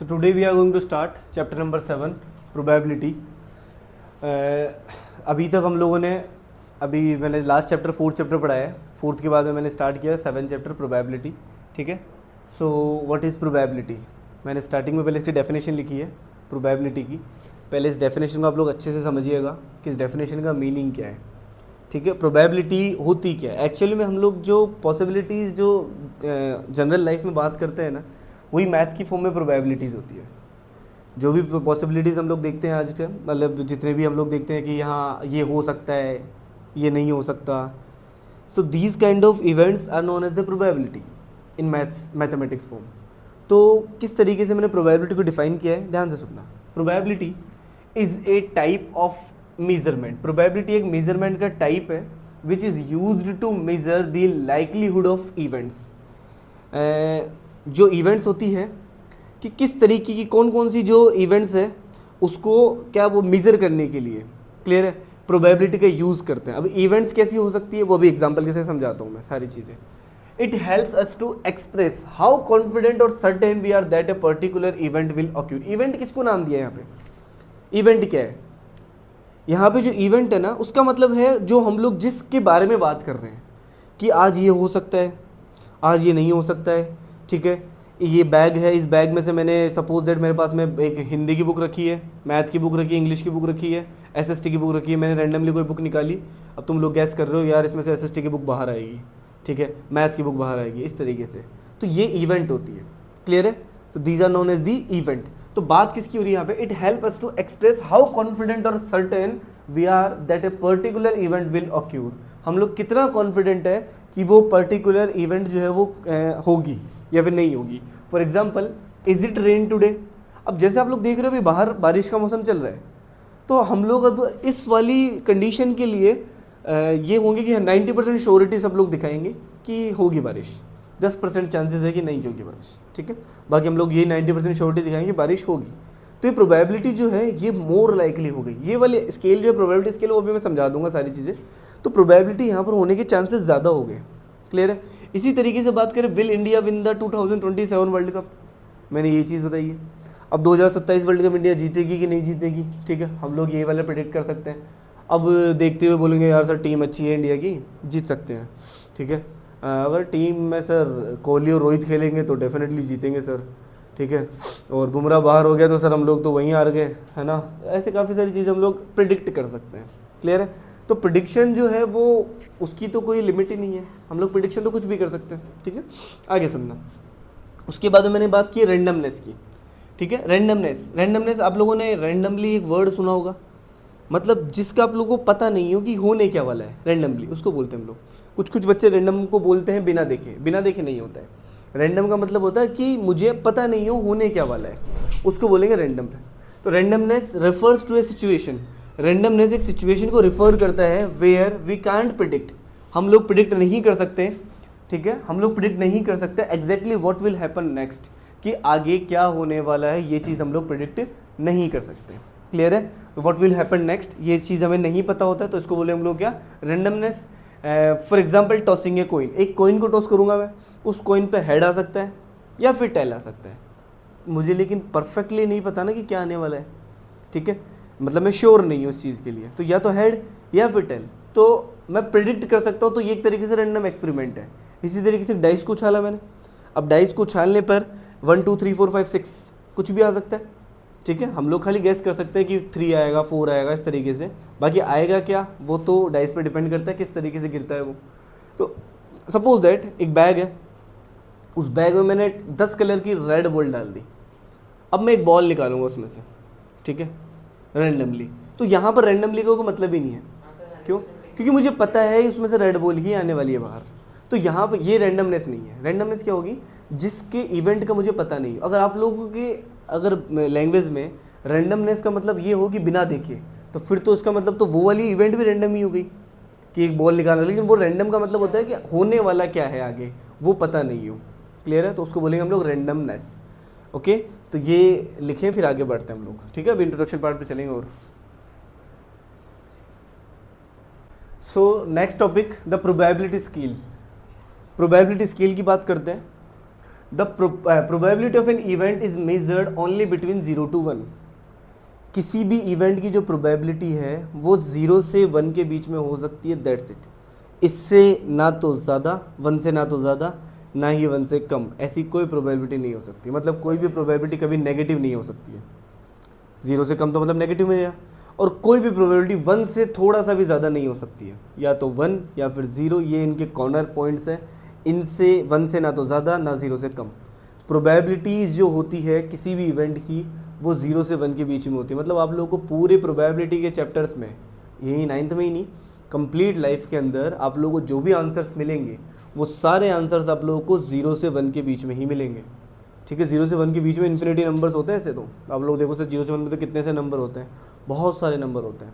So today we are going to start chapter number 7 probability. अभी तक हम लोगों ने मैंने लास्ट चैप्टर फोर्थ चैप्टर पढ़ाया है. फोर्थ के बाद में मैंने स्टार्ट किया 7 चैप्टर प्रोबेबिलिटी. ठीक है. So what is probability. मैंने स्टार्टिंग में पहले इसकी डेफिनेशन लिखी है प्रोबेबिलिटी की. पहले इस डेफिनेशन को आप लोग अच्छे से समझिएगा कि इस डेफिनेशन का मीनिंग क्या है. ठीक है. प्रोबेबिलिटी होती क्या है एक्चुअली में. हम लोग जो पॉसिबिलिटीज़ जो जनरल लाइफ में बात करते हैं ना, वही मैथ की फॉर्म में प्रोबेबिलिटीज़ होती है. जो भी पॉसिबिलिटीज़ हम लोग देखते हैं आज के, मतलब जितने भी हम लोग देखते हैं कि यहाँ ये हो सकता है, ये नहीं हो सकता. So these kind of events are known as the probability in mathematics form. तो किस तरीके से मैंने प्रोबेबिलिटी को डिफाइन किया है, ध्यान से सुनना. Probability is a type of measurement. Probability एक मेजरमेंट का टाइप है which is used to measure the likelihood of events. जो इवेंट्स होती है कि किस तरीके की कौन कौन सी जो इवेंट्स है उसको क्या वो मेज़र करने के लिए, क्लियर है, प्रोबेबिलिटी का यूज़ करते हैं. अब इवेंट्स कैसी हो सकती है वो भी एग्जांपल के साथ समझाता हूँ मैं सारी चीज़ें. It helps us to express how confident और certain we are that a particular event will occur. Event किसको नाम दिया है यहाँ पे. इवेंट क्या है यहाँ पे, जो इवेंट है ना उसका मतलब है जो हम लोग जिसके बारे में बात कर रहे हैं कि आज ये हो सकता है, आज ये नहीं हो सकता है. ठीक है. ये बैग है, इस बैग में से मैंने सपोज दैट मेरे पास में एक हिंदी की बुक रखी है, मैथ की बुक रखी है, इंग्लिश की बुक रखी है, एसएसटी की बुक रखी है. मैंने रैंडमली कोई बुक निकाली. अब तुम लोग गैस कर रहे हो यार इसमें से एसएसटी की बुक बाहर आएगी, ठीक है, मैथ्स की बुक बाहर आएगी, इस तरीके से. तो ये इवेंट होती है, क्लियर है. तो these are known as the event. तो बात किसकी हो रही है यहाँ पे. It help us to express how confident और certain we are that a particular event will occur. हम लोग कितना कॉन्फिडेंट है कि वो पर्टिकुलर इवेंट जो है वो होगी या फिर नहीं होगी. For example, is it rain today. अब जैसे आप लोग देख रहे हो अभी बाहर बारिश का मौसम चल रहा है, तो हम लोग अब इस वाली कंडीशन के लिए ये होंगे कि 90% श्योरिटी सब लोग दिखाएंगे कि होगी बारिश, 10% चांसेस है कि नहीं होगी बारिश. ठीक है. बाकी हम लोग ये 90% श्योरिटी दिखाएंगे बारिश होगी. तो ये प्रोबेबिलिटी जो है ये मोर लाइकली हो गई. ये वाले स्केल जो है प्रोबेबिलिटी स्केल, वो भी मैं समझा दूंगा सारी चीज़ें. तो प्रोबेबिलिटी यहाँ पर होने के चांसेस ज़्यादा हो गए, क्लियर है. इसी तरीके से बात करें, will India win the 2027 world cup. मैंने ये चीज़ बताई है. अब 2027 वर्ल्ड कप इंडिया जीतेगी कि नहीं जीतेगी, ठीक है, हम लोग ये वाला प्रेडिक्ट कर सकते हैं. अब देखते हुए बोलेंगे यार सर टीम अच्छी है इंडिया की, जीत सकते हैं. ठीक है. अगर टीम में सर कोहली और रोहित खेलेंगे तो डेफिनेटली जीतेंगे सर. ठीक है. और बुमराह बाहर हो गया तो सर हम लोग तो वहीं हार गए, है ना. ऐसे काफ़ी सारी चीज़ें हम लोग प्रिडिक्ट कर सकते हैं, क्लियर है. तो प्रिडिक्शन जो है वो उसकी तो कोई लिमिट ही नहीं है, हम लोग प्रिडिक्शन तो कुछ भी कर सकते हैं. ठीक है. आगे सुनना. उसके बाद मैंने बात की रैंडमनेस की. ठीक है. रैंडमनेस आप लोगों ने रैंडमली एक वर्ड सुना होगा, मतलब जिसका आप लोगों को पता नहीं हो कि होने क्या वाला है, रैंडमली उसको बोलते हैं हम लोग. कुछ बच्चे रैंडम को बोलते हैं बिना देखे नहीं होता है. रैंडम का मतलब होता है कि मुझे पता नहीं हो होने क्या वाला है, उसको बोलेंगे रैंडम. तो randomness refers to a situation. Randomness एक सिचुएशन को रिफर करता है वेयर वी कांट प्रिडिक्ट. हम लोग प्रिडिक्ट नहीं कर सकते. ठीक है. हम लोग प्रिडिक्ट नहीं कर सकते exactly what will happen next, कि आगे क्या होने वाला है ये चीज़ हम लोग प्रिडिक्ट नहीं कर सकते, क्लियर है. व्हाट विल हैपन नेक्स्ट ये चीज़ हमें नहीं पता होता है, तो इसको बोले हम लोग क्या, randomness. For example tossing a coin. एक कोइन को टॉस करूँगा मैं, उस कोइन पे हेड आ सकता है या फिर टेल आ सकता है. मुझे लेकिन परफेक्टली नहीं पता ना कि क्या आने वाला है. ठीक है. मतलब मैं श्योर नहीं हूँ उस चीज़ के लिए, तो या तो हेड या फिर टेल, तो मैं प्रिडिक्ट कर सकता हूँ. तो ये एक तरीके से रैंडम एक्सपेरिमेंट है. इसी तरीके से डाइस को उछाला मैंने. अब डाइस को उछालने पर 1 2 3 4 5 6 कुछ भी आ सकता है. ठीक है. हम लोग खाली गैस कर सकते हैं कि 3 आएगा, 4 आएगा, इस तरीके से. बाकी आएगा क्या वो तो डाइस पे डिपेंड करता है किस तरीके से गिरता है वो. तो सपोज दैट एक बैग है, उस बैग में मैंने 10 कलर की रेड बॉल डाल दी. अब मैं एक बॉल निकालूंगा उसमें से, ठीक है, रैंडमली. तो यहाँ पर रैंडमली का कोई मतलब ही नहीं है. क्यों? क्योंकि मुझे पता है उसमें से रेड बॉल ही आने वाली है बाहर. तो यहाँ पर ये रैंडमनेस नहीं है. रैंडमनेस क्या होगी, जिसके इवेंट का मुझे पता नहीं. अगर आप लोगों के अगर लैंग्वेज में रैंडमनेस का मतलब ये हो कि बिना देखे, तो फिर तो इसका मतलब तो वो वाली इवेंट भी रैंडम ही हो गई कि एक बॉल निकालना. लेकिन वो रैंडम का मतलब होता है कि होने वाला क्या है आगे वो पता नहीं हो, क्लियर है. तो उसको बोलेंगे हम लोग रैंडमनेस. ओके. तो ये लिखें, फिर आगे बढ़ते हैं हम लोग. ठीक है. अभी इंट्रोडक्शन पार्ट पे चलेंगे. और so next topic the probability scale. Probability scale की बात करते हैं. The probability of an event is measured only between 0 to 1। किसी भी इवेंट की जो प्रोबेबिलिटी है वो 0 से 1 के बीच में हो सकती है, दैट्स इट। इससे ना तो ज़्यादा, 1 से ना तो ज़्यादा, ना ही 1 से कम, ऐसी कोई प्रोबेबिलिटी नहीं हो सकती। मतलब कोई भी प्रोबेबिलिटी कभी नेगेटिव नहीं हो सकती है। 0 से कम तो मतलब नेगेटिव में है, और कोई भी प्रोबेबिलिटी 1 से थोड़ा सा भी ज़्यादा नहीं हो सकती है, या तो 1 या फिर 0। ये इनके कॉर्नर पॉइंट्स हैं, इनसे 1 से ना तो ज़्यादा ना 0 से कम। प्रोबेबिलिटीज़ जो होती है किसी भी इवेंट की वो 0 से 1 के बीच में होती है। मतलब आप लोगों को पूरे प्रोबेबिलिटी के चैप्टर्स में, यही 9th में ही नहीं, कंप्लीट लाइफ के अंदर आप लोगों को जो भी आंसर्स मिलेंगे वो सारे आंसर्स आप लोगों को 0 से 1 के बीच में ही मिलेंगे। ठीक है, 0 से 1 के बीच में इन्फिनिटी नंबर्स होते हैं। ऐसे तो आप लोग देखो सर 0 से 1 में तो कितने से नंबर होते हैं, बहुत सारे नंबर होते हैं।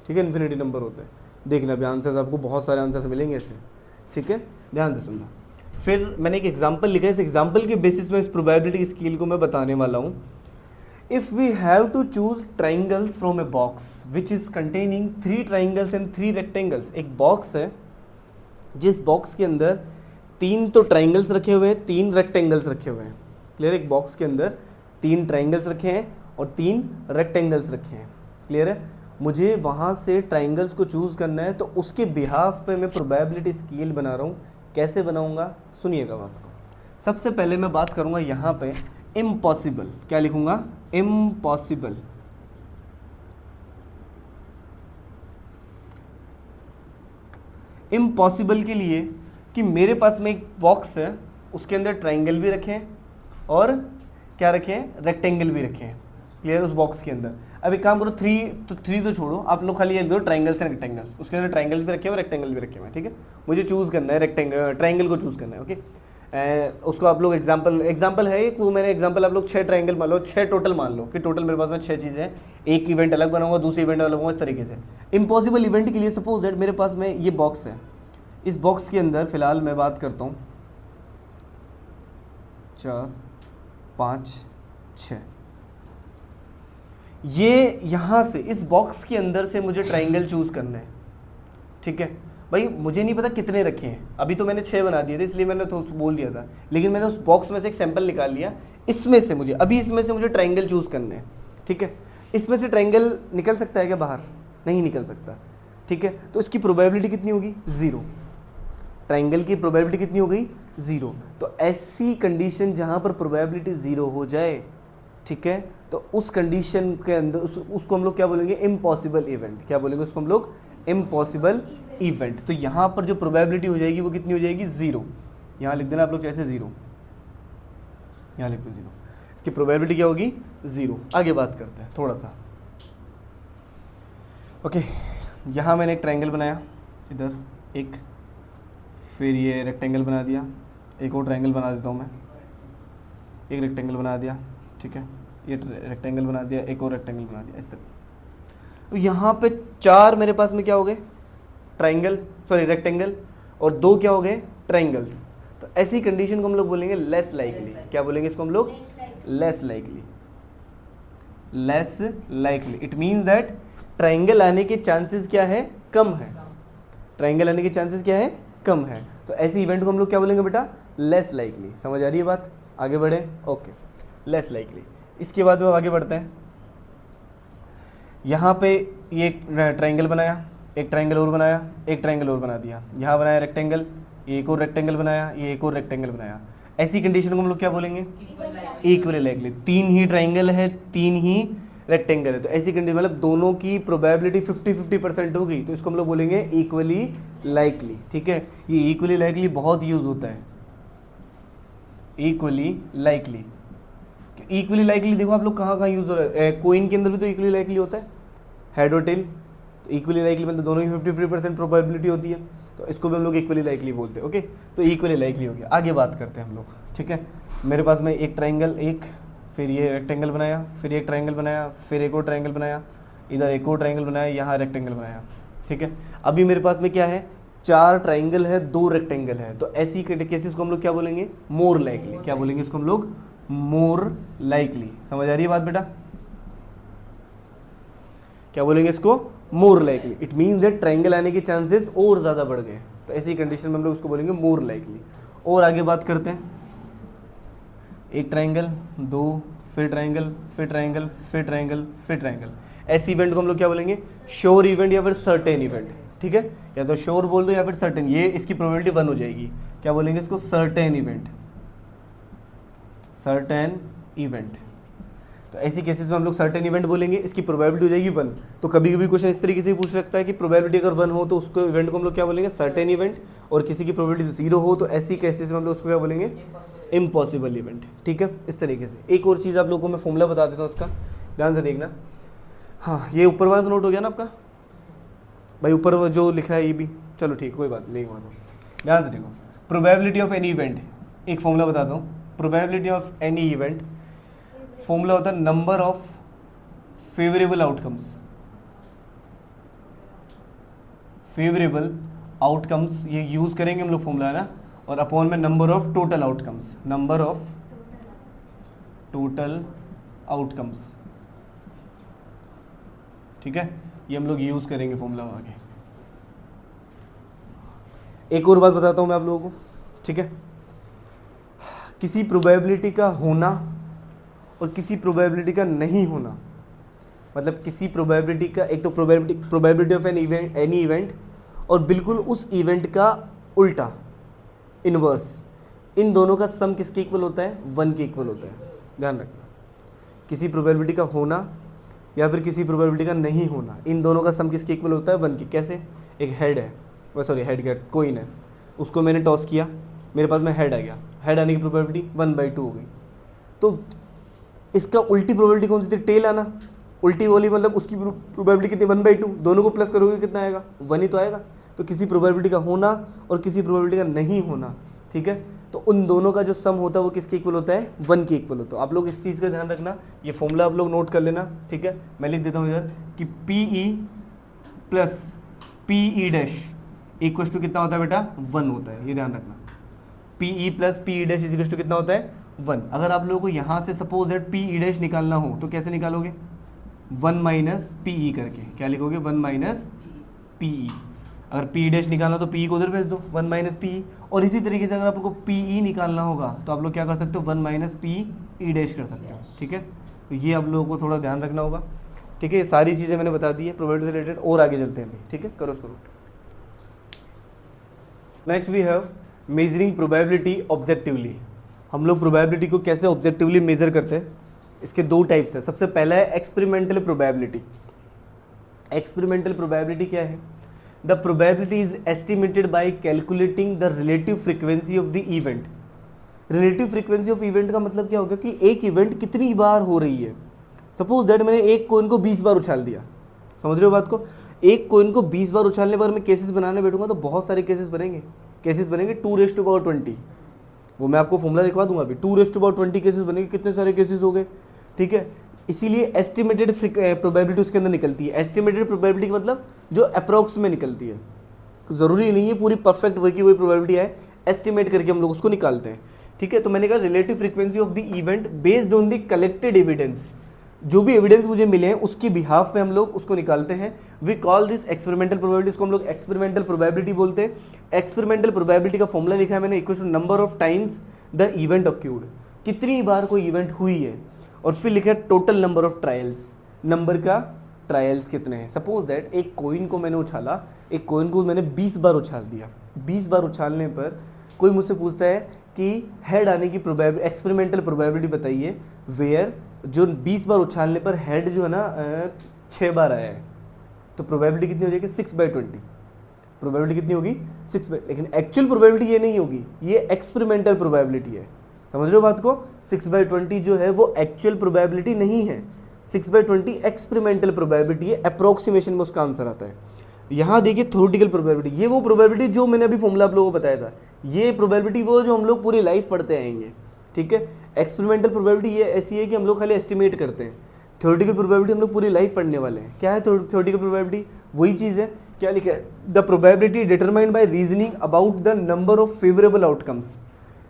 ठीक है, इन्फिनिटी नंबर होते हैं। देखना अभी आंसर्स, आपको बहुत सारे आंसर्स मिलेंगे ऐसे। ठीक है, ध्यान से सुनना। फिर मैंने एक एग्जाम्पल लिखा है, इस एग्जाम्पल के बेसिस में इस प्रोबेबिलिटी स्केल को मैं बताने वाला हूँ। If we have to choose triangles from a box which is containing 3 triangles and 3 rectangles. एक बॉक्स है जिस बॉक्स के अंदर 3 तो ट्राइंगल्स रखे हुए हैं, 3 रेक्टेंगल्स रखे हुए हैं। क्लियर? एक बॉक्स के अंदर 3 ट्राइंगल्स रखे हैं और 3 रेक्टेंगल्स रखे हैं। क्लियर है? मुझे वहाँ से ट्राइंगल्स को चूज़ करना है, तो उसके बिहाफ पे मैं प्रोबेबिलिटी स्केल बना रहा हूँ। कैसे बनाऊँगा सुनिएगा बात को। सबसे पहले मैं बात करूँगा यहाँ पे इम्पॉसिबल। क्या लिखूँगा? इम्पॉसिबल। इम्पॉसिबल के लिए कि मेरे पास में एक बॉक्स है, उसके अंदर ट्राइंगल भी रखे हैं और क्या रखे हैं? रेक्टेंगल भी रखे हैं। क्लियर? उस बॉक्स के अंदर अब एक काम करो, 3 तो छोड़ो, आप लोग खाली एक दो ट्राइंगल्स एंड रेक्टेंगल्स, उसके अंदर ट्राइंगल्स भी रखे हुए, रेक्टेंगल भी रखे हुए हैं। ठीक है, मुझे चूज़ करना है ट्राइंगल को चूज़ करना है। ओके, उसको आप लोग एग्जाम्पल है, तो मैंने एग्जाम्पल आप लोग 6 ट्राइंगल मान लो, 6 टोटल मान लो कि टोटल मेरे पास में 6 चीज़ें हैं। एक इवेंट अलग बनाऊंगा, दूसरी इवेंट अलग बनाऊंगा, इस तरीके से। इम्पॉसिबल इवेंट के लिए सपोज दैट मेरे पास में ये बॉक्स है, इस बॉक्स के अंदर फिलहाल मैं बात करता हूँ 4 5 6। ये यहाँ से इस बॉक्स के अंदर से मुझे ट्राइंगल चूज़ करना है। ठीक है भाई, मुझे नहीं पता कितने रखे हैं, अभी तो मैंने 6 बना दिए थे इसलिए मैंने तो बोल दिया था, लेकिन मैंने उस बॉक्स में से एक सैंपल निकाल लिया। इसमें से मुझे ट्राइंगल चूज़ करना है। ठीक है, इसमें से ट्राइंगल निकल सकता है क्या बाहर? नहीं निकल सकता। ठीक है, तो इसकी प्रोबेबिलिटी कितनी होगी? 0। ट्राइंगल की प्रोबेबिलिटी कितनी हो गई? 0। तो ऐसी कंडीशन जहाँ पर प्रोबेबिलिटी 0 हो जाए, ठीक है, तो उस कंडीशन के अंदर उसको हम लोग क्या बोलेंगे? Impossible event. क्या बोलेंगे उसको हम लोग? Impossible event. तो यहाँ पर जो प्रोबेबिलिटी हो जाएगी वो कितनी हो जाएगी? 0। यहाँ लिख देना आप लोग जैसे 0, यहाँ लिख दो 0। इसकी प्रोबेबिलिटी क्या होगी? 0। आगे बात करते हैं थोड़ा सा। ओके, यहाँ मैंने एक ट्राइंगल बनाया, इधर एक, फिर ये रेक्टेंगल बना दिया, एक और ट्राइंगल बना देता हूँ मैं, एक रेक्टेंगल बना दिया। ठीक है, ये रेक्टेंगल बना दिया, एक और रेक्टेंगल बना दिया, इस तरह से। तो यहाँ पे 4 मेरे पास में क्या हो गए? रेक्टेंगल, और 2 क्या हो गए? ट्राइंगल्स। तो ऐसी कंडीशन को हम लोग बोलेंगे लेस लाइकली। क्या बोलेंगे इसको हम लोग? Less likely. Less likely it means that triangle आने के चांसेस क्या है? कम है। ट्राइंगल आने के चांसेस क्या है? कम है। तो ऐसी इवेंट को हम लोग क्या बोलेंगे बेटा? Less likely. समझ आ रही है बात? आगे बढ़े। Okay, less likely. इसके बाद में आगे बढ़ते हैं। यहाँ पे ये ट्राइंगल बनाया, एक ट्राइंगल और बनाया, एक ट्राइंगल और बना दिया, यहाँ बनाया रेक्टेंगल, ये एक और रेक्टेंगल बनाया, ये एक और रेक्टेंगल बनाया। ऐसी कंडीशन को हम लोग क्या बोलेंगे? Equally likely. 3 ही ट्राइंगल है, 3 ही रेक्टेंगल है, तो ऐसी कंडीशन मतलब दोनों की प्रोबेबिलिटी 50-50% होगी, तो इसको हम लोग बोलेंगे इक्वली लाइकली। ठीक है, ये इक्वली लाइकली बहुत यूज होता है। इक्वली लाइकली, इक्वली लाइकली देखो आप लोग कहाँ कहाँ यूज हो रहा है। कोइन के अंदर भी तो इक्वली लाइकली होता है, हेड और टेल। तो इक्वली लाइकली मतलब दोनों की 50-50% प्रोबेबिलिटी होती है, तो इसको भी हम लोग इक्वली लाइकली बोलते हैं। ओके, तो इक्वली लाइकली हो गया। आगे बात करते हैं हम लोग। ठीक है, मेरे पास में एक ट्राइंगल, एक, फिर ये रेक्टेंगल बनाया, फिर एक ट्राइंगल बनाया, फिर एक और ट्राइंगल बनाया, इधर एक और ट्राइंगल बनाया, यहाँ रेक्टेंगल बनाया। ठीक है, अभी मेरे पास में क्या है? 4 ट्राइंगल है, 2 रेक्टेंगल है। तो ऐसी केसेस को हम लोग क्या बोलेंगे? More likely. क्या बोलेंगे इसको हम लोग? More likely. समझ आ रही है बात बेटा? क्या बोलेंगे इसको? More likely. It means that triangle आने के चांसेस और ज़्यादा बढ़ गए, तो ऐसी कंडीशन में हम लोग उसको बोलेंगे मोर लाइकली। और आगे बात करते हैं। एक ट्राइंगल, दो, फिर ट्राइंगल, फिर ट्राइंगल, फिर ट्राइंगल, फिर ट्राइंगल। ऐसे इवेंट को हम लोग क्या बोलेंगे? श्योर इवेंट या फिर सर्टेन इवेंट। ठीक है, या तो श्योर बोल दो या फिर सर्टेन, ये इसकी प्रोबेबिलिटी 1 हो जाएगी। क्या बोलेंगे इसको? Certain event, certain event. तो ऐसी केसेस में हम लोग सर्टेन इवेंट बोलेंगे, इसकी प्रोबेबिलिटी हो जाएगी 1। तो कभी कभी क्वेश्चन इस तरीके से पूछ सकता है कि प्रोबेबिलिटी अगर 1 हो तो उसको इवेंट को हम लोग क्या बोलेंगे? Certain event. और किसी की प्रोबेबिलिटी 0 हो तो ऐसी केसेस में हम लोग उसको क्या बोलेंगे? Impossible event. ठीक है, इस तरीके से। एक और चीज़ आप लोगों को मैं फॉर्मूला बता देता हूँ उसका, ध्यान से देखना। हाँ, ये ऊपर वाला तो नोट हो गया ना आपका भाई? ऊपर जो लिखा है ये भी, चलो ठीक, कोई बात नहीं हुआ तो ध्यान से देखो। प्रोबेबिलिटी ऑफ एनी इवेंट, एक फॉर्मूला बताता हूँ। Probability of any event, formula होता है number of favourable outcomes. Favourable outcomes ये यूज करेंगे हम लोग फॉर्मूला, है ना, और अपॉन में number of total outcomes, number of total outcomes. ठीक है, ये हम लोग यूज करेंगे फॉर्मूला आगे। एक और बात बताता हूं मैं आप लोगों को। ठीक है, किसी प्रोबेबिलिटी का होना और किसी प्रोबेबिलिटी का नहीं होना, मतलब किसी प्रोबेबिलिटी का, एक तो प्रोबेबिलिटी ऑफ एनी इवेंट, और बिल्कुल उस इवेंट का उल्टा, इनवर्स, इन दोनों का सम किसके इक्वल होता है? 1 के इक्वल होता है। ध्यान रखना, किसी प्रोबेबिलिटी का होना या फिर किसी प्रोबेबिलिटी का नहीं होना, इन दोनों का सम किसके इक्वल होता है? 1 के। कैसे? एक हेड है, सॉरी हेड क्या, कोइन है, उसको मैंने टॉस किया, मेरे पास में हेड आ गया, हेड आने की प्रोबेबिलिटी 1/2 हो गई। तो इसका उल्टी प्रोबेबिलिटी कौन सी थी? टेल आना। उल्टी वाली मतलब उसकी प्रोबेबिलिटी कितनी? 1/2। दोनों को प्लस करोगे कितना आएगा? 1 ही तो आएगा। तो किसी प्रोबेबिलिटी का होना और किसी प्रोबेबिलिटी का नहीं होना, ठीक है, तो उन दोनों का जो सम होता है वो किसके इक्वल होता है? 1 के इक्वल होता है। आप लोग इस चीज़ का ध्यान रखना, ये फॉर्मूला आप लोग नोट कर लेना। ठीक है, मैं लिख देता हूँ इधर कि PE plus PE dash equal to कितना होता है बेटा? 1 होता है। ये ध्यान रखना, PE plus PE dash equal to कितना होता है? 1। अगर आप लोगों को यहाँ से सपोज दैट PE डैश निकालना हो तो कैसे निकालोगे? 1 माइनस PE करके। क्या लिखोगे? 1 माइनस PE। अगर PE डैश निकालना तो PE को उधर भेज दो, 1 माइनस PE। और इसी तरीके से अगर आप लोग को PE निकालना होगा तो आप लोग क्या कर सकते हो? 1 माइनस PE डैश कर सकते हो। ठीक है, तो ये आप लोगों को थोड़ा ध्यान रखना होगा। ठीक है, ये सारी चीज़ें मैंने बता दी है प्रोबेबिलिटी से रिलेटेड। और आगे चलते हैं अभी। ठीक है, करो उसको। Next we have measuring probability objectively. हम लोग प्रोबेबिलिटी को कैसे ऑब्जेक्टिवली मेजर करते हैं? इसके 2 टाइप्स हैं। सबसे पहला है एक्सपेरिमेंटल प्रोबेबिलिटी। एक्सपेरिमेंटल प्रोबेबिलिटी क्या है? The probability is estimated by calculating the relative frequency of the event. Relative frequency of event का मतलब क्या होगा कि एक इवेंट कितनी बार हो रही है। सपोज दैट मैंने एक कॉइन को 20 बार उछाल दिया, समझ रहे हो बात को? एक कॉइन को 20 बार उछालने पर मैं केसेस बनाने बैठूंगा तो बहुत सारे केसेस बनेंगे। 2⁻20। वो मैं आपको फॉर्मूला दिखवा दूंगा अभी। 2⁻20 केसेस बनेंगे। कितने सारे केसेस हो गए? ठीक है, इसीलिए एस्टिमेटेड प्रोबेबिलिटी उसके अंदर निकलती है। एस्टिमेटेड प्रोबेबिलिटी मतलब जो अप्रॉक्स में निकलती है, ज़रूरी नहीं है पूरी परफेक्ट वही की वही प्रोबेबिलिटी है, एस्टिमेट करके हम लोग उसको निकालते हैं। ठीक है, तो मैंने कहा relative frequency of the event based on the collected evidence. जो भी एविडेंस मुझे मिले हैं उसकी बिहाफ पे हम लोग उसको निकालते हैं। We call this experimental probability. इसको हम लोग एक्सपेरिमेंटल प्रोबेबिलिटी बोलते हैं। एक्सपेरिमेंटल प्रोबेबिलिटी का फॉर्मूला लिखा है मैंने, equal to number of times the event occurred. कितनी बार कोई इवेंट हुई है, और फिर लिखा है total number of trials. Number का ट्रायल्स कितने हैं? सपोज दैट एक कॉइन को मैंने उछाला, एक कॉइन को मैंने 20 बार उछाल दिया। 20 बार उछालने पर कोई मुझसे पूछता है कि हेड आने की प्रोबेबिलिटी, एक्सपेरिमेंटल प्रोबेबिलिटी बताइए वेयर जो 20 बार उछालने पर हेड जो है ना 6 बार आया है, तो प्रोबेबिलिटी कितनी हो जाएगी? 6/20। प्रोबेबिलिटी कितनी होगी? 6। लेकिन एक्चुअल प्रोबेबिलिटी ये नहीं होगी, ये एक्सपेरिमेंटल प्रोबेबिलिटी है। समझ रहे हो बात को? 6/20 जो है वो एक्चुअल प्रोबेबिलिटी नहीं है, 6/20 एक्सपेरिमेंटल प्रोबेबिलिटी है। अप्रोक्सीमेशन में उसका आंसर आता है। यहाँ देखिए थ्योरेटिकल प्रोबेबिलिटी, ये वो प्रोबेबिलिटी जो मैंने अभी फॉर्मूला आप लोगों को बताया था, ये प्रोबेबिलिटी वो जो हम लोग पूरी लाइफ पढ़ते आएंगे। ठीक है, एक्सपेरिमेंटल प्रोबेबिलिटी ये ऐसी है कि हम लोग खाली एस्टिमेट करते हैं। थ्योरेटिकल प्रोबेबिलिटी हम लोग पूरी लाइफ पढ़ने वाले हैं। क्या है थ्योरेटिकल प्रोबेबिलिटी? वही चीज़ है, क्या लिखा है? The probability determined by reasoning about the number of favourable outcomes.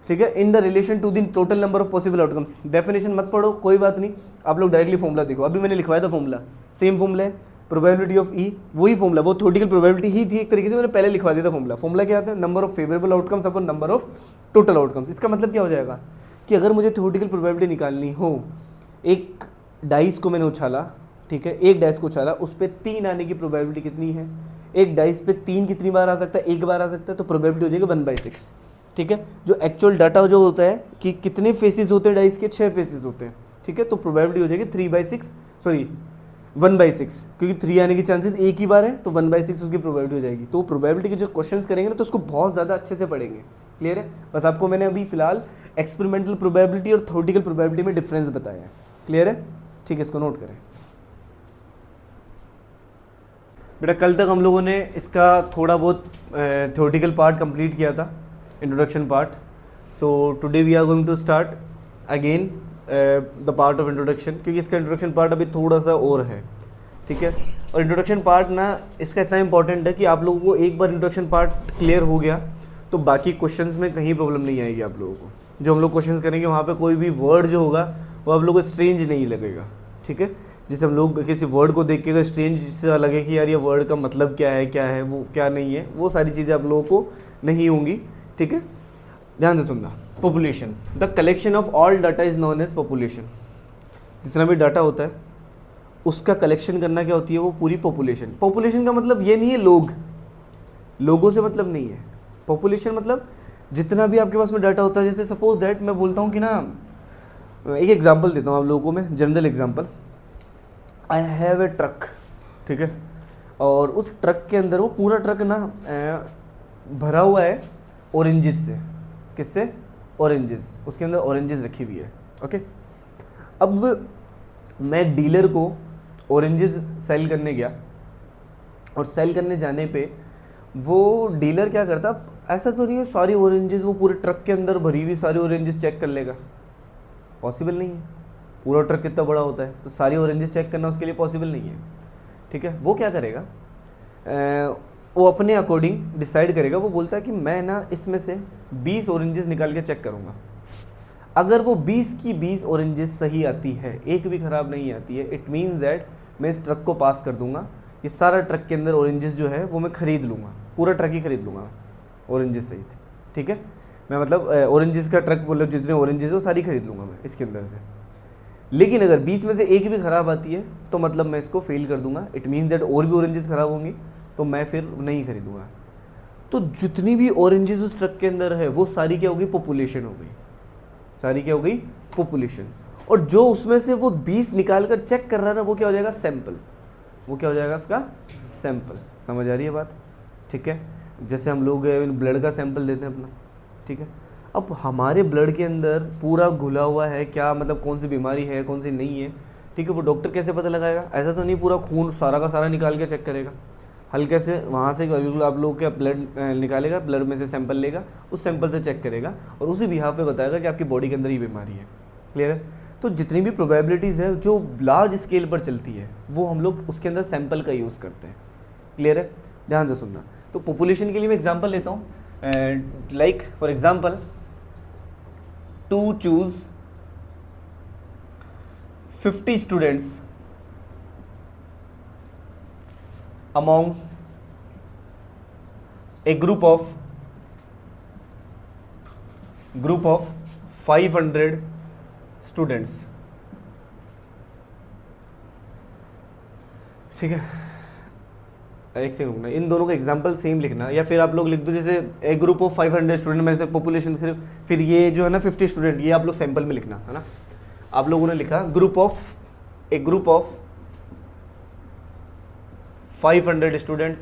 ठीक है, in the relation to the total number of possible outcomes. Definition मत पढ़ो, कोई बात नहीं, आप लोग डायरेक्टली फॉर्मूला देखो। अभी मैंने लिखवाया था फॉर्मूला, सेम फॉर्मूला है, प्रोबेबिलिटी ऑफ ई, वही फॉर्मूला, वो थ्योरेटिकल प्रोबेबिलिटी ही थी एक तरीके से, मैंने पहले लिखवा दिया था फॉर्मूला। फॉर्मूला क्या आता है? Number of favourable outcomes upon number of total outcomes. इसका मतलब क्या हो जाएगा कि अगर मुझे थ्योरेटिकल प्रोबेबिलिटी निकालनी हो, एक डाइस को मैंने उछाला, ठीक है, एक डाइस को उछाला, उस पर 3 आने की प्रोबेबिलिटी कितनी है, एक डाइस पे 3 कितनी बार आ सकता है, एक बार आ सकता है, तो प्रोबेबिलिटी हो जाएगी 1/6, ठीक है। जो एक्चुअल डाटा जो होता है कि कितने फेसेस होते हैं डाइस के, 6 फेसेस होते हैं, ठीक है, तो प्रोबेबिलिटी हो जाएगी 3/6, सॉरी 1/6, क्योंकि 3 आने की चांसेस एक ही बार है, तो 1/6 उसकी प्रोबेबिलिटी हो जाएगी। तो प्रोबेबिलिटी के जो क्वेश्चंस करेंगे ना, तो उसको बहुत ज़्यादा अच्छे से पढ़ेंगे। क्लियर है? बस आपको मैंने अभी फिलहाल एक्सपेरिमेंटल प्रोबेबिलिटी और थ्योरेटिकल प्रोबेबिलिटी में डिफरेंस बताया है। क्लियर है? ठीक है, इसको नोट करें बेटा। कल तक हम लोगों ने इसका थोड़ा बहुत थ्योरेटिकल पार्ट कंप्लीट किया था, introduction part. So today we are going to start again the part of introduction, क्योंकि इसका इंट्रोडक्शन पार्ट अभी थोड़ा सा और है, ठीक है। और इंट्रोडक्शन पार्ट ना इसका इतना इंपॉर्टेंट है कि आप लोगों को एक बार इंट्रोडक्शन पार्ट क्लियर हो गया तो बाकी क्वेश्चंस में कहीं प्रॉब्लम नहीं आएगी आप लोगों को। जो हम लोग क्वेश्चंस करेंगे वहाँ पे कोई भी वर्ड जो होगा वो आप लोगों को स्ट्रेंज नहीं लगेगा, ठीक है। जैसे हम लोग किसी वर्ड को देख के अगर स्ट्रेंज सा लगे कि यार ये वर्ड का मतलब क्या है वो क्या नहीं है, वो सारी चीज़ें आप लोगों को नहीं होंगी, ठीक है। ध्यान से सुनना। Population, the collection of all data is known as population. जितना भी डाटा होता है उसका कलेक्शन करना क्या होती है, वो पूरी पॉपुलेशन। पॉपुलेशन का मतलब ये नहीं है लोग, लोगों से मतलब नहीं है। पॉपुलेशन मतलब जितना भी आपके पास में डाटा होता है। जैसे सपोज दैट मैं बोलता हूँ कि ना, एक एग्जांपल देता हूँ आप लोगों को मैं, general example. I have a truck, ठीक है, और उस ट्रक के अंदर वो पूरा ट्रक ना भरा हुआ है ऑरेंजेस से। किससे? ऑरेंजेस। उसके अंदर ऑरेंजेस रखी हुई है, ओके। अब मैं डीलर को ऑरेंजेस सेल करने गया, और सेल करने जाने पे वो डीलर क्या करता, ऐसा तो नहीं है सारी ऑरेंजेस वो पूरे ट्रक के अंदर भरी हुई सारी ऑरेंजेस चेक कर लेगा, पॉसिबल नहीं है। पूरा ट्रक कितना बड़ा होता है, तो सारी ऑरेंजेस चेक करना उसके लिए पॉसिबल नहीं है, ठीक है। वो क्या करेगा, वो अपने अकॉर्डिंग डिसाइड करेगा। वो बोलता है कि मैं ना इसमें से 20 ऑरेंजेस निकाल के चेक करूँगा। अगर वो 20 की 20 ऑरेंजेस सही आती है, एक भी ख़राब नहीं आती है, इट मीन्स दैट मैं इस ट्रक को पास कर दूंगा। ये सारा ट्रक के अंदर ऑरेंजेस जो है वो मैं ख़रीद लूँगा, पूरा ट्रक ही खरीद लूँगा ऑरेंजेस सहित, ठीक है। मैं मतलब ऑरेंजेस का ट्रक, मतलब जितने ऑरेंजेस वो सारी खरीद लूँगा मैं इसके अंदर से। लेकिन अगर 20 में से एक भी ख़राब आती है तो मतलब मैं इसको फेल कर दूंगा। इट मीन्स दैट और भी ऑरेंजेस ख़राब होंगी तो मैं फिर नहीं खरीदूंगा। तो जितनी भी ऑरेंजेस उस ट्रक के अंदर है वो सारी क्या हो गई, पॉपुलेशन हो गई। सारी क्या हो गई, पॉपुलेशन। और जो उसमें से वो 20 निकाल कर चेक कर रहा है ना, वो क्या हो जाएगा, सैंपल। वो क्या हो जाएगा, उसका सैंपल। समझ आ रही है बात? ठीक है। जैसे हम लोग ब्लड का सैंपल देते हैं अपना, ठीक है। अब हमारे ब्लड के अंदर पूरा घुला हुआ है क्या, मतलब कौन सी बीमारी है कौन सी नहीं है, ठीक है। वो डॉक्टर कैसे पता लगाएगा? ऐसा तो नहीं पूरा खून सारा का सारा निकाल के चेक करेगा, हल्के से वहाँ से बिल्कुल आप लोग का ब्लड निकालेगा, ब्लड में से सैंपल लेगा, उस सैंपल से चेक करेगा और उसी बिहाफ पे बताएगा कि आपकी बॉडी के अंदर ये बीमारी है। क्लियर है? तो जितनी भी प्रोबेबिलिटीज़ है जो लार्ज स्केल पर चलती है वो हम लोग उसके अंदर सैंपल का यूज़ करते हैं। क्लियर है? ध्यान से सुनना। तो पॉपुलेशन के लिए मैं एग्जांपल लेता हूँ, like for example to choose 50 students among a group of 500 students, ठीक है। एक सेकंड रुकना, इन दोनों का एग्जाम्पल सेम लिखना, या फिर आप लोग लिख दो जैसे ए ग्रुप ऑफ 500 स्टूडेंट में से पॉपुलेशन, फिर ये जो है ना 50 स्टूडेंट, ये आप लोग सैंपल में लिखना है ना। आप लोगों ने लिखा ए ग्रुप ऑफ 500 स्टूडेंट्स,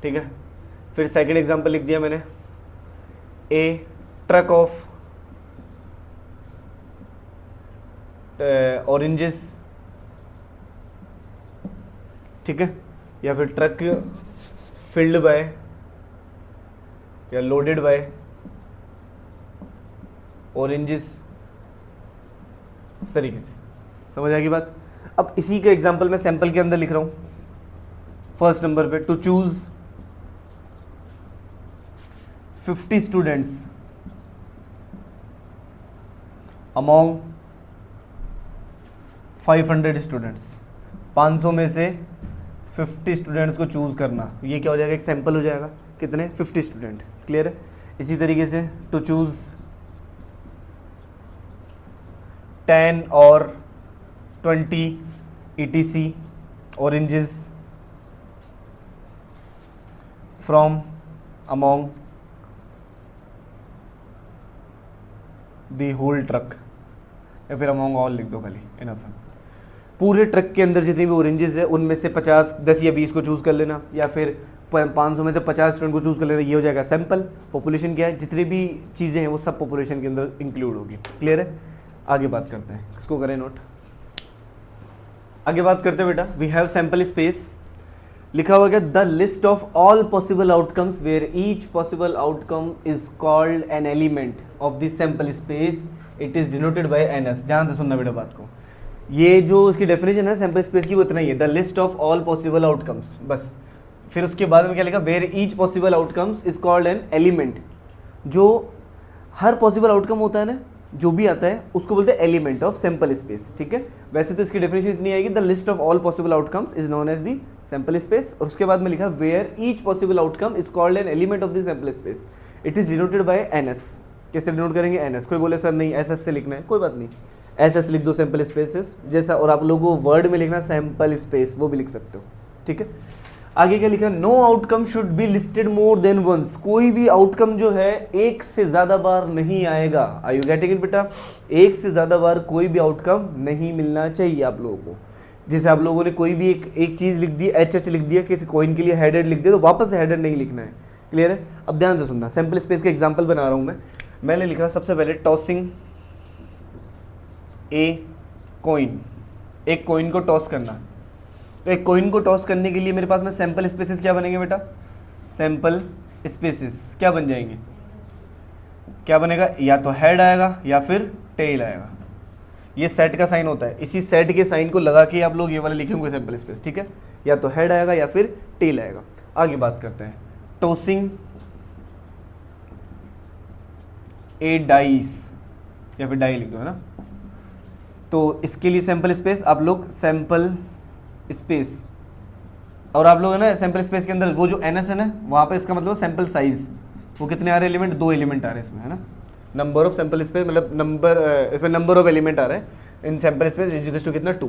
ठीक है। फिर सेकंड एग्जाम्पल लिख दिया मैंने, ए ट्रक ऑफ ऑरेंजेस, ठीक है। या फिर ट्रक फिल्ड बाय या लोडेड बाय ऑरेंजेस, इस तरीके से। समझ आएगी बात? अब इसी के एग्जांपल मैं सैंपल के अंदर लिख रहा हूं फर्स्ट नंबर पे, to choose 50 students among 500 students. 500 में से 50 स्टूडेंट्स को चूज़ करना, ये क्या हो जाएगा, एक सैंपल हो जाएगा। कितने? 50 स्टूडेंट। क्लियर है? इसी तरीके से टू चूज 10 और 20 etc oranges from among the whole truck, या फिर among all लिख दो खाली, इनफ है। पूरे ट्रक के अंदर जितनी भी ऑरेंजेस है उनमें से 50, 10 या 20 को चूज़ कर लेना, या फिर 500 में से 50 स्टूडेंट को चूज़ कर लेना। ये हो जाएगा सैंपल। पॉपुलेशन क्या है, जितनी भी चीज़ें हैं वो सब पॉपुलेशन के अंदर इंक्लूड होगी। क्लियर है? आगे बात करते हैं, इसको करें नोट। आगे बात करते हैं बेटा, वी हैव सैंपल स्पेस। लिखा हुआ क्या, the list of all possible outcomes where each possible outcome is called an element of the sample space, it is denoted by NS. ध्यान से सुनना बेटा बात को, ये जो इसकी डेफिनेशन है सैंपल स्पेस की वो इतना ही है, the list of all possible outcomes, बस। फिर उसके बाद में क्या लिखा, where each possible outcomes is called an element. जो हर पॉसिबल आउटकम होता है ना, जो भी आता है उसको बोलते हैं एलिमेंट ऑफ सैंपल स्पेस। ठीक है, वैसे तो इसकी डेफिनेशन इतनी आएगी, the list of all possible outcomes is known as the sample space. और उसके बाद में लिखा, where each possible outcome is called an element of the sample space, it is denoted by NS. कैसे डिनोट करेंगे, NS. कोई बोले sir नहीं एसएस से लिखना है, कोई बात नहीं, एसएस लिख दो सैंपल स्पेसेस जैसा। और आप लोगों को वर्ड में लिखना सैंपल स्पेस, वो भी लिख सकते हो। ठीक है, आगे क्या लिखा, no outcome should be listed more than once. कोई भी आउटकम जो है एक से ज़्यादा बार नहीं आएगा। आर यू गेटिंग इट बेटा? एक से ज़्यादा बार कोई भी आउटकम नहीं मिलना चाहिए आप लोगों को। जैसे आप लोगों ने कोई भी एक चीज़ लिख दी, एच लिख दिया, किसी कॉइन के लिए हेडेड लिख दिया, तो वापस से हेडेड नहीं लिखना है। क्लियर है? अब ध्यान से सुनना, सैंपल स्पेस का एग्जाम्पल बना रहा हूँ मैंने लिखा सबसे पहले टॉसिंग ए कॉइन। एक कॉइन को टॉस करना, तो एक कॉइन को टॉस करने के लिए मेरे पास में सैंपल स्पेसेस क्या बनेंगे बेटा, सैंपल स्पेसेस क्या बन जाएंगे, क्या बनेगा, या तो हेड आएगा या फिर टेल आएगा। ये सेट का साइन होता है, इसी सेट के साइन को लगा के आप लोग ये वाले लिखेंगे सैंपल स्पेस। ठीक है, या तो हेड आएगा या फिर टेल आएगा। आगे बात करते हैं, टॉसिंग ए डाइस, या फिर डाई लिख दो, है ना। तो इसके लिए सैंपल स्पेस आप लोग सैंपल स्पेस, और आप लोग है ना सैंपल स्पेस के अंदर वो जो एनएस है ना, वहाँ पे इसका मतलब सैंपल साइज, वो कितने आ रहे एलिमेंट, 2 एलिमेंट आ रहे हैं इसमें, है ना। नंबर ऑफ सैंपल स्पेस मतलब नंबर, इसमें नंबर ऑफ एलिमेंट आ रहे हैं in sample space is two कितना 2।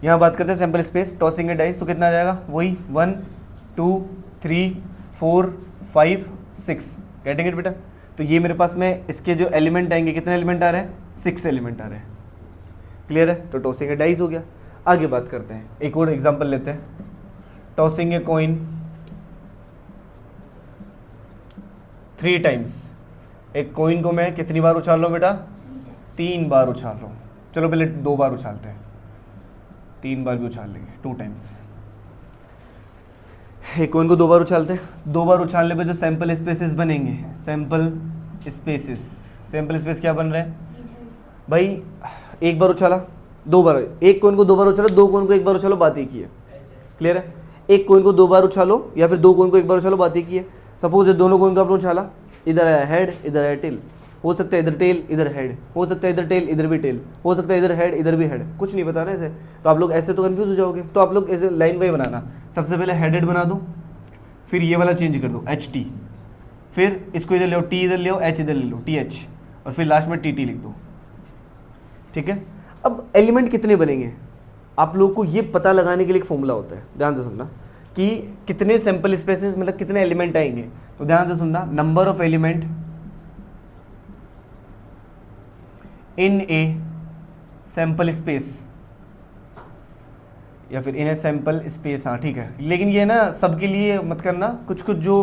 यहाँ बात करते हैं sample space tossing a dice, तो कितना आ जाएगा, वही 1 2 3 4 5 6। गेटिंग इट बेटा? तो ये मेरे पास में इसके जो एलिमेंट आएंगे, कितने एलिमेंट आ रहे हैं, 6 एलिमेंट आ रहे हैं। क्लियर है? तो टॉसिंग ए डाइस हो गया। आगे बात करते हैं, एक और एग्जांपल लेते हैं, टॉसिंग ए कॉइन 3 टाइम्स। एक कॉइन को मैं कितनी बार उछाल रहा हूँ बेटा, 3 बार उछाल रहा हूँ। चलो पहले 2 बार उछालते हैं, 3 बार भी उछाल लेंगे, 2 टाइम्स। एक कॉइन को 2 बार उछालते हैं, 2 बार उछालने पे जो सैंपल स्पेसेस बनेंगे, सैंपल स्पेसेस, सैंपल स्पेस क्या बन रहा है भाई, एक बार उछाला, 2 बार, एक कॉइन को 2 बार उछालो, 2 कॉइन को 1 बार उछालो, बात एक ही है। क्लियर है? एक कॉइन को 2 बार उछालो या फिर 2 कॉइन को 1 बार उछालो, बात एक ही है। सपोज दोनों कॉइन को आपने उछाला, इधर आया हेड, इधर आया टेल, हो सकता है इधर टेल इधर हेड, हो सकता है इधर टेल इधर भी टेल, हो सकता है इधर हेड इधर भी हेड, कुछ नहीं बताना ऐसे। तो आप लोग ऐसे तो कंफ्यूज हो जाओगे। तो आप लोग ऐसे लाइन बाई बनाना, सबसे पहले हेडेड बना दो, फिर ये वाला चेंज कर दो एच टी, फिर इसको इधर ले लो, टी इधर ले लो, एच इधर ले लो, टी एच, और फिर लास्ट में टी टी लिख दो। ठीक है, अब एलिमेंट कितने बनेंगे आप लोग को ये पता लगाने के लिए एक फॉर्मूला होता है, ध्यान से सुनना, कि कितने सैंपल स्पेसेस मतलब कितने एलिमेंट आएंगे। तो ध्यान से सुनना, number of element in A sample space, या फिर इन ए सैंपल स्पेस, हाँ ठीक है। लेकिन ये ना सबके लिए मत करना, कुछ कुछ जो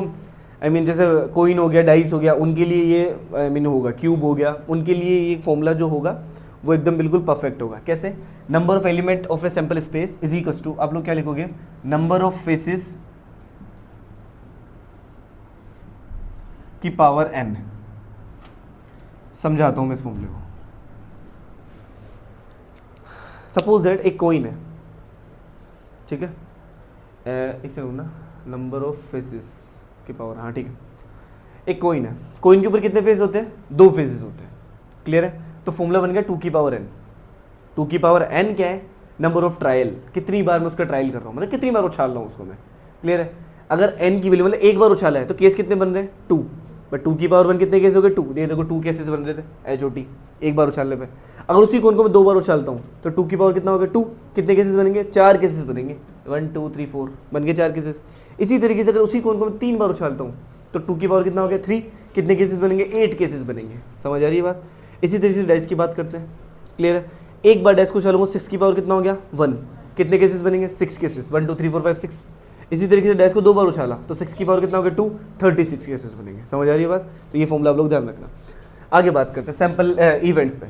आई मीन जैसे कोइन हो गया, डाइस हो गया, उनके लिए ये आई मीन होगा, क्यूब हो गया, उनके लिए ये फॉर्मूला जो होगा वो एकदम बिल्कुल परफेक्ट होगा। कैसे, number of element of a sample space is equals to, आप लोग क्या लिखोगे, नंबर ऑफ फेसेस की पावर n। समझाता हूं मैं इस फॉर्मूले को। सपोज दैट एक कोइन है, ठीक है, एक सेकंड ना, नंबर ऑफ फेसेस की पावर, हाँ ठीक है, एक कोइन है, कोइन के ऊपर कितने फेस होते हैं, 2 फेसेस होते हैं। क्लियर है? तो फॉर्मूला बन गया 2 की पावर n। 2 की पावर n क्या है, नंबर ऑफ ट्रायल, कितनी बार मैं उसका ट्रायल कर रहा हूँ, मतलब कितनी बार उछाल रहा हूँ उसको मैं। क्लियर है? अगर n की वैल्यू मतलब एक बार उछाला है तो केस कितने बन रहे हैं, 2। बट 2 की पावर 1 कितने केस हो गए 2, ये देखो 2 केसेस बन रहे थे HOT एक बार उछालने पे। अगर उसी कोन को मैं 2 बार उछालता हूँ तो 2 की पावर कितना हो गया 2, कितने केसेस बनेंगे 4 केसेस बनेंगे, 1 2 3 4 बन गए 4 केसेस। इसी तरीके से अगर उसी कोन को मैं 3 बार उछालता हूँ तो 2 की पावर कितना हो गया 3, कितने केसेस बनेंगे 8 केसेस बनेंगे। समझ आ रही है बात। इसी तरीके से डाइस की बात करते हैं, क्लियर है। एक बार डाइस को उछालूंगा 6 की पावर कितना हो गया 1, कितने केसेस बनेंगे 6 केसेस, 1 2 3 4 5 6। इसी तरीके से डैश को 2 बार उछाला तो 6 की पावर कितना हो गया 2, 36 केसेस बनेंगे। समझ आ रही है बात। तो ये फॉर्मूला आप लोग ध्यान रखना। आगे बात करते हैं सैम्पल इवेंट्स पे।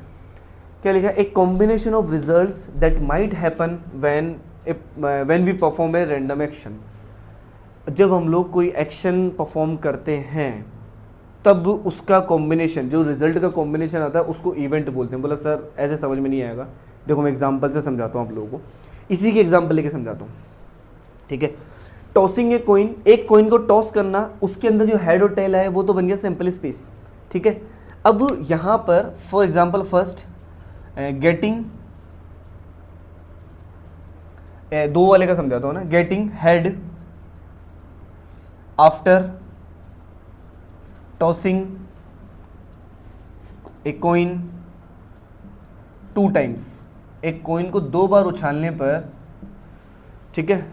क्या लिखा है, a combination of results that might happen when we perform a random action. जब हम लोग कोई एक्शन परफॉर्म करते हैं तब उसका कॉम्बिनेशन, जो रिजल्ट का कॉम्बिनेशन आता है उसको इवेंट बोलते हैं। बोला सर ऐसे समझ में नहीं आएगा, देखो मैं एग्जांपल से समझाता हूँ आप लोगों को, इसी के एग्जांपल लेके समझाता हूँ, ठीक है। टॉसिंग ए कॉइन, एक कॉइन को टॉस करना, उसके अंदर जो हेड और टेल है वो तो बन गया सैंपल स्पेस, ठीक है। अब यहाँ पर फॉर एग्जांपल फर्स्ट गेटिंग, दो वाले का समझाता हूँ ना, getting head after tossing a coin 2 times. एक कॉइन को 2 बार उछालने पर, ठीक है,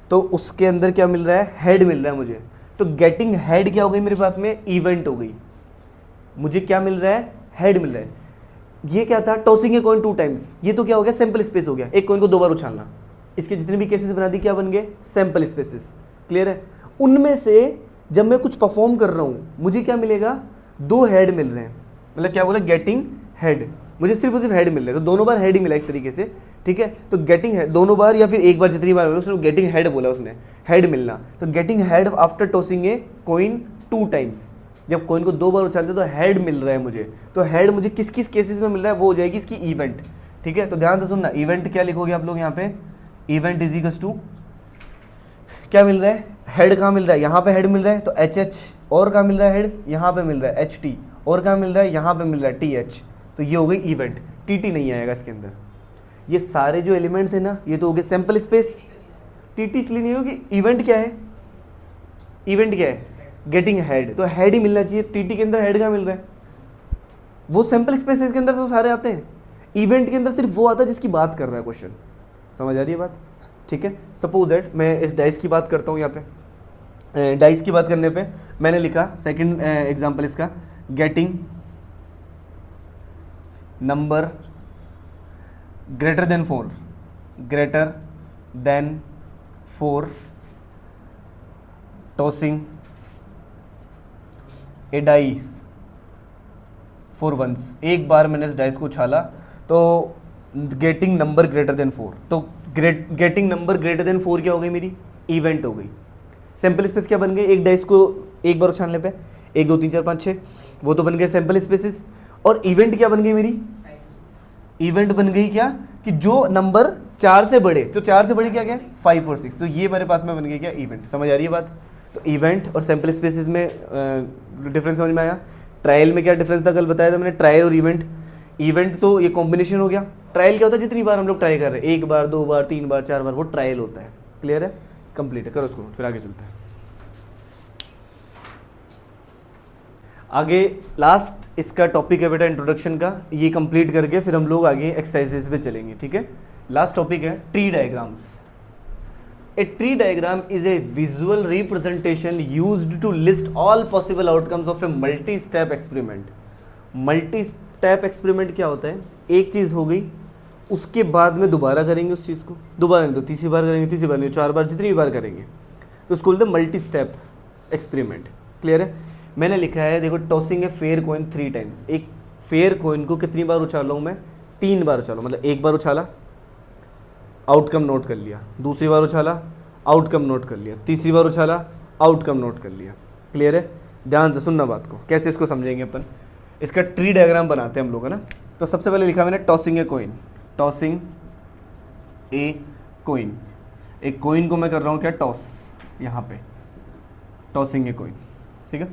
तो उसके अंदर क्या मिल रहा है, हेड मिल रहा है मुझे। तो गेटिंग हेड क्या हो गई मेरे पास में, इवेंट हो गई। मुझे क्या मिल रहा है, हेड मिल रहा है। ये क्या था, टॉसिंग ए कॉइन 2 टाइम्स, ये तो क्या हो गया, सैंपल स्पेस हो गया। एक कॉइन को 2 बार उछालना, इसके जितने भी केसेस बना दी क्या बन गए, सैंपल स्पेसेस, क्लियर है। उनमें से जब मैं कुछ परफॉर्म कर रहा हूँ मुझे क्या मिलेगा, 2 हेड मिल रहे हैं। मतलब क्या बोला, गेटिंग हेड, मुझे सिर्फ और सिर्फ हेड मिल रहे हैं, तो दोनों बार हेड ही मिला एक तरीके से, ठीक है। तो गेटिंग हेड दोनों बार या फिर एक बार, जितनी बार उसने गेटिंग हेड बोला, उसने हेड मिलना। तो getting head after tossing a coin 2 times, जब कॉइन को 2 बार उछालते तो हेड मिल रहा है मुझे। तो हेड मुझे किस किस केसेस में मिल रहा है, वो हो जाएगी इसकी इवेंट, ठीक है। तो ध्यान से सुनना, इवेंट क्या लिखोगे आप लोग यहाँ पे, इवेंट इज इक्वल्स टू क्या मिल रहा है, हेड कहाँ मिल रहा है, यहाँ पे हेड मिल रहा है तो HH, और कहाँ मिल रहा है हेड, यहाँ पे मिल रहा है HT, और कहाँ मिल रहा है, यहाँ पे मिल रहा है TH। तो ये हो गई इवेंट, TT नहीं आएगा इसके अंदर। ये सारे जो एलिमेंट थे ना, ये तो हो गए सैंपल स्पेस। TT इसलिए नहीं होगी, इवेंट क्या है, इवेंट क्या है, गेटिंग हेड, तो हेड ही मिलना चाहिए। TT के अंदर हेड कहाँ मिल रहा है, वो सैंपल स्पेस के अंदर तो सारे आते हैं, इवेंट के अंदर सिर्फ वो आता है जिसकी बात कर रहा है क्वेश्चन। समझ आ रही है बात, ठीक है। सपोज दैट मैं इस डाइस की बात करता हूँ, यहाँ पे डाइस की बात करने पे मैंने लिखा सेकंड एग्जांपल इसका, getting number greater than 4, greater than 4 tossing a dice for once. एक बार मैंने इस डाइस को उछाला तो गेटिंग नंबर ग्रेटर देन 4, तो गेटिंग नंबर ग्रेटर देन 4 क्या हो गई मेरी, इवेंट हो गई। सैंपल स्पेस क्या बन गई, एक डाइस को एक बार उछालने पे 1 2 3 4 5 6, वो तो बन गए सैंपल स्पेसिस। और इवेंट क्या बन गई मेरी, इवेंट बन गई क्या, कि जो नंबर 4 से बड़े, तो 4 से बड़े क्या क्या 5 और 6, तो ये मेरे पास में बन गई क्या, इवेंट। समझ आ रही है बात। तो इवेंट और सैंपल स्पेसिस में डिफरेंस समझ में आया। ट्रायल में क्या डिफरेंस था, कल बताया था मैंने, ट्रायल और इवेंट। इवेंट तो ये कॉम्बिनेशन हो गया, ट्रायल क्या होता है, जितनी बार हम लोग ट्राई कर रहे हैं, 1 बार 2 बार 3 बार 4 बार, वो ट्रायल होता है। क्लियर है, कंप्लीट है, करो उसको फिर आगे चलते हैं। आगे लास्ट इसका टॉपिक है बेटा इंट्रोडक्शन का, ये कंप्लीट करके फिर हम लोग आगे एक्सरसाइजेस पे चलेंगे, ठीक है। लास्ट टॉपिक है tree diagrams. A tree diagram is a visual representation used to list all possible outcomes of a multi step experiment. Multi step experiment क्या होता है, एक चीज़ हो गई, उसके बाद में दोबारा करेंगे उस चीज़ को, दोबारा नहीं तो तीसरी बार करेंगे, तीसरी बार नहीं 4 बार, जितनी भी बार करेंगे, तो उसको बोलते हैं मल्टी स्टेप एक्सपेरिमेंट। क्लियर है। मैंने लिखा है देखो, tossing a fair coin 3 times. एक फेयर कॉइन को कितनी बार उछाला हूँ मैं, 3 बार उछाला, मतलब एक बार उछाला, आउटकम नोट कर लिया, दूसरी बार उछाला, आउटकम नोट कर लिया, तीसरी बार उछाला, आउटकम नोट कर लिया। क्लियर है। ध्यान से सुनना बात को, कैसे इसको समझेंगे अपन। इसका ट्री डायग्राम बनाते हैं हम लोग, है ना। तो सबसे पहले लिखा मैंने tossing a coin, tossing a coin. एक कॉइन को मैं कर रहा हूँ क्या, टॉस, यहाँ पे टॉसिंग ए कॉइन, ठीक है।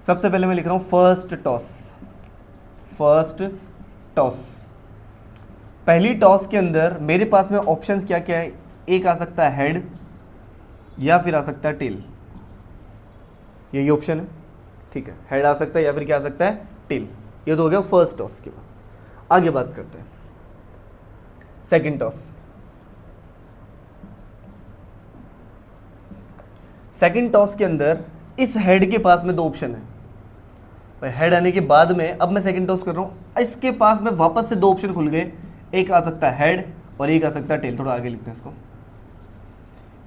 सबसे पहले मैं लिख रहा हूँ फर्स्ट टॉस, फर्स्ट टॉस। पहली टॉस के अंदर मेरे पास में ऑप्शंस क्या क्या है, एक आ सकता है हेड या फिर आ सकता है टेल, यही ऑप्शन है, ठीक है, हेड आ सकता है या फिर क्या आ सकता है, टेल। ये तो हो गया फर्स्ट टॉस के बाद। आगे बात करते हैं सेकंड टॉस। सेकंड टॉस के अंदर इस हेड के पास में दो ऑप्शन है। हेड आने के बाद में अब मैं सेकंड टॉस कर रहा हूं, इसके पास में वापस से दो ऑप्शन खुल गए। एक आ सकता है हेड और एक आ सकता है टेल। थोड़ा आगे लिखते हैं इसको।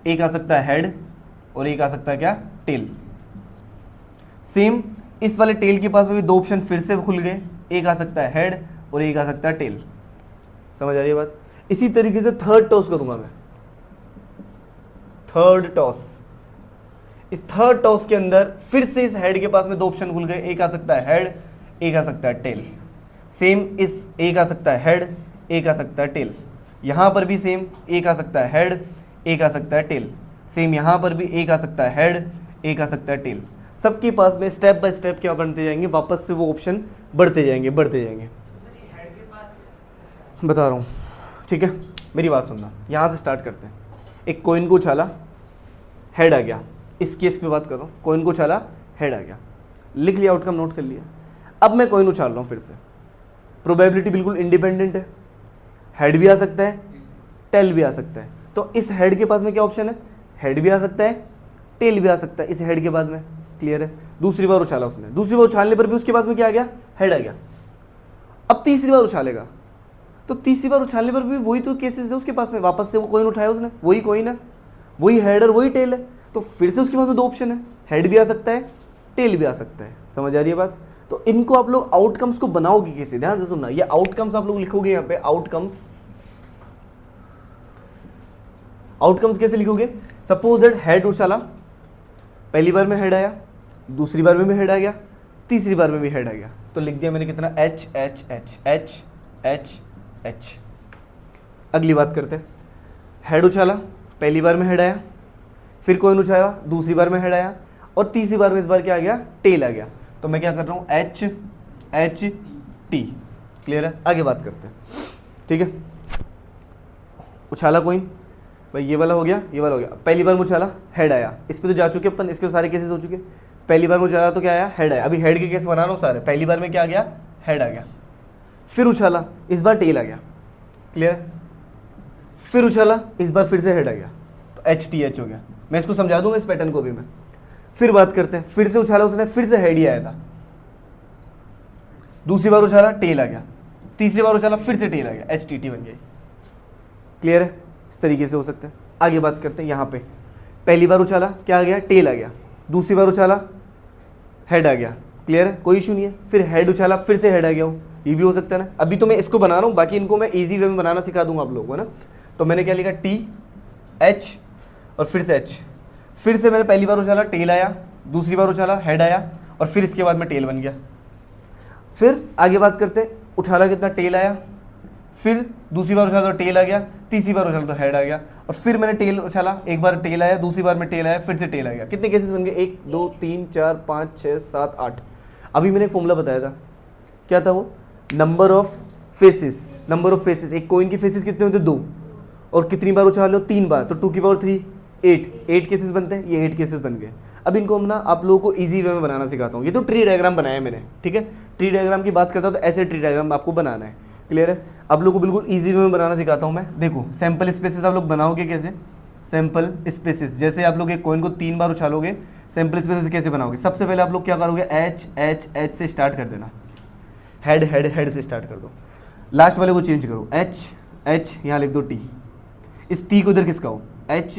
एक आ सकता है हेड और एक आ सकता है क्या, टेल। सेम इस वाले टेल के पास में भी दो ऑप्शन फिर से खुल गए। एक आ सकता है हेड और एक आ सकता है टेल। समझ आ रही है बात। इसी तरीके से थर्ड टॉस करूंगा मैं। थर्ड टॉस, इस थर्ड टॉस के अंदर फिर से इस हेड के पास में दो ऑप्शन खुल गए। एक आ सकता है हेड, एक आ सकता है टेल। सेम इस एक आ सकता है हेड, एक आ सकता है टेल। यहां पर भी सेम, एक आ सकता है हेड, एक आ सकता है टेल। सेम यहां पर भी एक आ सकता है हेड, एक आ सकता है टेल। सबके पास में स्टेप बाय स्टेप क्या बनते जाएंगे, वापस से वो ऑप्शन बढ़ते जाएंगे बढ़ते जाएंगे। बता रहा हूँ, ठीक है, मेरी बात सुनना। यहाँ से स्टार्ट करते हैं। एक कॉइन को उछाला, हेड आ गया। इस केस पे बात कर रहा हूँ, कॉइन को उछाला, हेड आ गया। लिख लिया, आउटकम नोट कर लिया। अब मैं कॉइन उछाल रहा हूँ फिर से। प्रोबेबिलिटी बिल्कुल इंडिपेंडेंट है, हेड भी आ सकता है, टेल भी आ सकता है। तो इस हेड के पास में क्या ऑप्शन है, हेड भी आ सकता है, टेल भी आ सकता है इस हेड के बाद में। क्लियर है। दूसरी बार उछाला उसने, दूसरी बार उछालने पर भी उसके पास में क्या आ गया, हेड आ गया। अब तीसरी बार उछालेगा, तो तीसरी बार उछालने पर भी वही तो केसेस है उसके पास में। वापस से वो कॉइन उठाया उसने, वही कॉइन है, वही हेड और वही टेल है। तो फिर से उसके पास में दो ऑप्शन है, हेड भी आ सकता है, टेल भी आ सकता है। समझ आ रही है बात। तो इनको आप लोग आउटकम्स को बनाओगे कैसे, ध्यान से सुनना। ये आउटकम्स आप लोग लिखोगे यहाँ पे, आउटकम्स। आउटकम्स कैसे लिखोगे, सपोज दैट हेड उछाला, पहली बार में हेड आया, दूसरी बार में भी हेड आ गया, तीसरी बार में भी हेड आ गया। तो लिख दिया मैंने कितना, H H H H H H. अगली बात करते हैं। हेड उछाला, पहली बार में हेड आया, फिर कॉइन उछाला, दूसरी बार में हेड आया, और तीसरी बार में इस बार क्या आ गया, टेल आ गया। तो मैं क्या कर रहा हूँ, एच एच टी। क्लियर है। आगे बात करते हैं, ठीक है। उछाला कॉइन, भाई ये वाला हो गया, ये वाला हो गया। पहली बार में उछाला, हेड आया, इस पे तो जा चुके अपन, इसके सारे केसेस हो चुके। पहली बार में उछाला तो क्या आया, हेड आया। अभी हेड के केस बना रहा हूँ सारे। पहली बार में क्या आ गया, हेड आ गया। फिर उछाला, इस बार टेल आ गया। क्लियर है। फिर उछाला, इस बार फिर से हेड आ गया, तो एच टी एच हो गया। मैं इसको समझा दूंगा, इस पैटर्न को भी मैं। फिर बात करते हैं, फिर से उछाला उसने, फिर से हेड ही आया था। दूसरी बार उछाला, टेल आ गया। तीसरी बार उछाला, फिर से टेल आ गया, एच टी टी बन गई। क्लियर है। इस तरीके से हो सकता है। आगे बात करते हैं। यहाँ पे पहली बार उछाला, क्या आ गया, टेल आ गया। दूसरी बार उछाला, हेड आ गया। क्लियर है, कोई इशू नहीं है। फिर हेड उछाला, फिर से हेड आ गया हो, ये भी हो सकता है ना। अभी तो मैं इसको बना रहा हूँ, बाकी इनको मैं इजी वे में बनाना सिखा दूंगा आप लोगों को ना। तो मैंने क्या लिखा, टी एच और फिर से एच। फिर से मैंने पहली बार उछाला, टेल आया, दूसरी बार उछाला, हेड आया, और फिर इसके बाद में टेल बन गया। फिर आगे बात करते हैं। उछाला कितना, टेल आया, फिर दूसरी बार उछाला तो टेल आ गया, तीसरी बार उछाला तो हेड आ गया, और फिर मैंने टेल उछाला, एक बार टेल आया, दूसरी बार में टेल आया, फिर से टेल आ गया। कितने केसेस बन गए, 1 2 3 4 5 6 7 8। अभी मैंने एक फॉर्मूला बताया था, क्या था वो, number of faces. Number of faces, एक कॉइन की फेसेस कितने होते हैं, 2, और कितनी बार उछालो, 3 बार, तो 2 की पावर 3 8 केसेस बनते हैं। ये 8 केसेस बन गए। अब इनको हम ना आप लोगों को इजी वे में बनाना सिखाता हूँ। ये तो ट्री डायग्राम बनाया मैंने, ठीक है। ट्री डायग्राम की बात करता हूँ तो ऐसे ट्री डायग्राम आपको बनाना है। क्लियर है। आप लोगों को बिल्कुल इजी वे में बनाना सिखाता हूँ मैं। देखो, सैम्पल स्पेसेस आप लोग बनाओगे कैसे, सैम्पल स्पेसेस। जैसे आप लोग एक कॉइन को 3 बार उछालोगे, सैम्पल स्पेसेस कैसे बनाओगे। सबसे पहले आप लोग क्या करोगे, एच एच एच से स्टार्ट कर देना, हेड हेड हेड से स्टार्ट कर दो, लास्ट वाले को चेंज करो, एच एच, यहाँ लिख दो टी। इस टी को इधर किसका हो, एच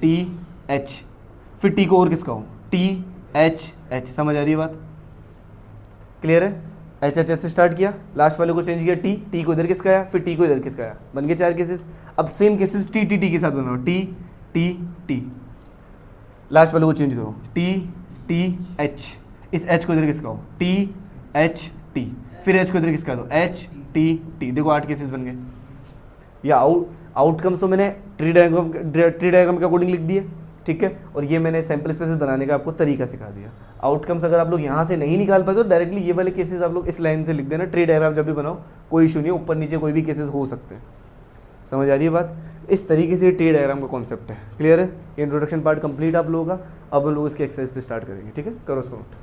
टी एच। फिर टी को और किसका हो, टी एच एच। समझ आ रही है बात। क्लियर है। एच एच एच से स्टार्ट किया, लास्ट वाले को चेंज किया, टी टी को इधर किसका आया, फिर टी को इधर किसका आया, बन गए 4 केसेस। अब same cases T T T के साथ बनाओ, टी टी टी, लास्ट वाले को चेंज करो, टी टी एच। इस एच को इधर किसका हो, टी एच टी, फिर एच को इधर किसका दो, एच टी टी। देखो 8 केसेस बन गए। या आउटकम्स तो मैंने ट्री डायग्राम के अकॉर्डिंग लिख दिए, ठीक है। और ये मैंने सैम्पल स्पेसेस बनाने का आपको तरीका सिखा दिया। आउटकम्स अगर आप लोग यहाँ से नहीं निकाल पाते तो डायरेक्टली ये वाले केसेस आप लोग इस लाइन से लिख देना। ट्री डायग्राम जब भी बनाओ कोई इशू नहीं है, ऊपर नीचे कोई भी केसेस हो सकते हैं। समझ आ रही है बात। इस तरीके से ट्री डायग्राम का कॉन्सेप्ट है। क्लियर है। इंट्रोडक्शन पार्ट कंप्लीट आप लोगों का। अब हम लोग इसके एक्सरसाइज पे स्टार्ट करेंगे, ठीक है। करो उसको नोट।